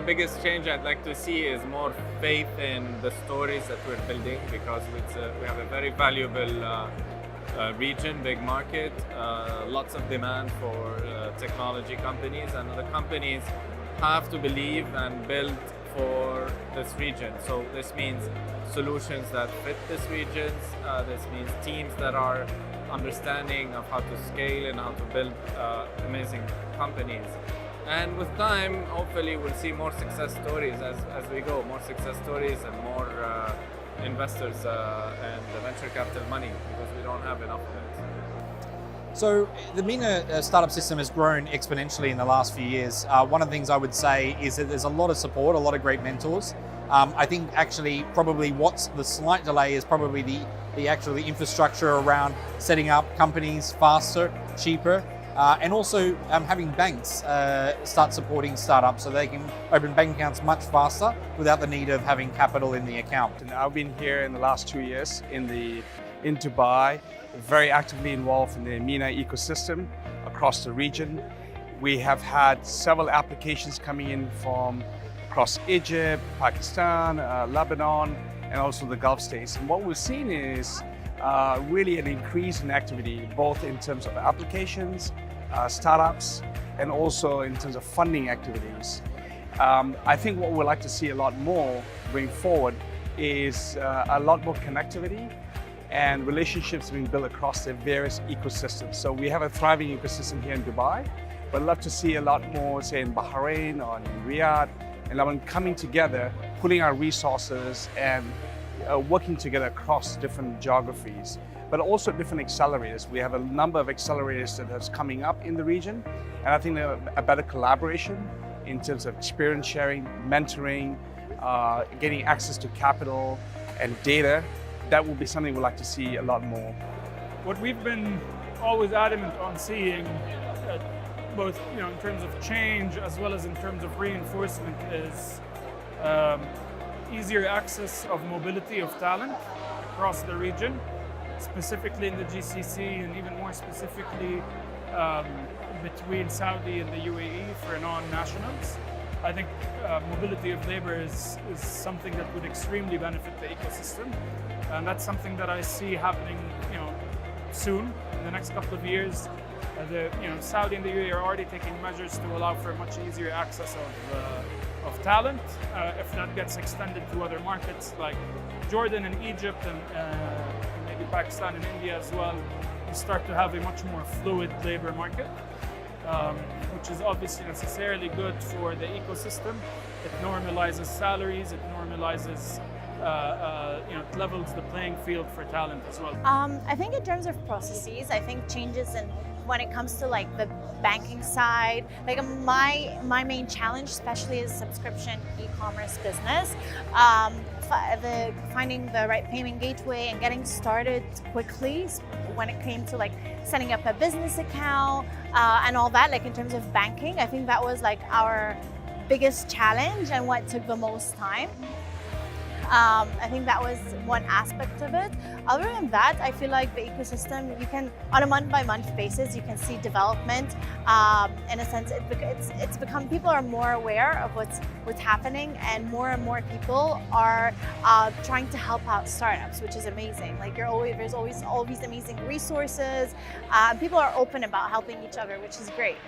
biggest change I'd like to see is more faith in the stories that we're building, because we have a very valuable region, big market, lots of demand for technology companies, and the companies have to believe and build for this region. So this means solutions that fit this region. This means teams that are understanding of how to scale and how to build amazing companies. And with time, hopefully we'll see more success stories as we go, more success stories and more investors and venture capital money, because we don't have enough of it. So the MENA startup system has grown exponentially in the last few years. One of the things I would say is that there's a lot of support, a lot of great mentors. I think actually probably what's the slight delay is probably the infrastructure around setting up companies faster, cheaper, and also having banks start supporting startups so they can open bank accounts much faster without the need of having capital in the account. And I've been here in the last 2 years in Dubai, very actively involved in the MENA ecosystem across the region. We have had several applications coming in from across Egypt, Pakistan, Lebanon, and also the Gulf states. And what we've seen is really an increase in activity, both in terms of applications, startups, and also in terms of funding activities. I think what we'd like to see a lot more going forward is a lot more connectivity and relationships being built across the various ecosystems. So we have a thriving ecosystem here in Dubai, but I'd love to see a lot more, say, in Bahrain or in Riyadh, and Lebanon coming together, pulling our resources and working together across different geographies, but also different accelerators. We have a number of accelerators that is coming up in the region, and I think a better collaboration in terms of experience sharing, mentoring, getting access to capital and data. That will be something we'd like to see a lot more. What we've been always adamant on seeing, both in terms of change as well as in terms of reinforcement, is easier access of mobility of talent across the region, specifically in the GCC, and even more specifically between Saudi and the UAE for non-nationals. I think mobility of labor is something that would extremely benefit the ecosystem, and that's something that I see happening, soon in the next couple of years. Saudi and the UAE are already taking measures to allow for much easier access of talent. If that gets extended to other markets like Jordan and Egypt and maybe Pakistan and India as well, you start to have a much more fluid labor market, which is obviously necessarily good for the ecosystem. It normalizes salaries, it normalizes, it levels the playing field for talent as well. I think in terms of processes, I think changes in when it comes to like the banking side, like my main challenge, especially as a subscription e-commerce business, finding the right payment gateway and getting started quickly when it came to like setting up a business account and all that, like in terms of banking, I think that was like our biggest challenge and what took the most time. I think that was one aspect of it. Other than that, I feel like the ecosystem, you can, on a month-by-month basis, you can see development. In a sense, it's become, people are more aware of what's happening, and more people are trying to help out startups, which is amazing. Like there's always all these amazing resources. People are open about helping each other, which is great.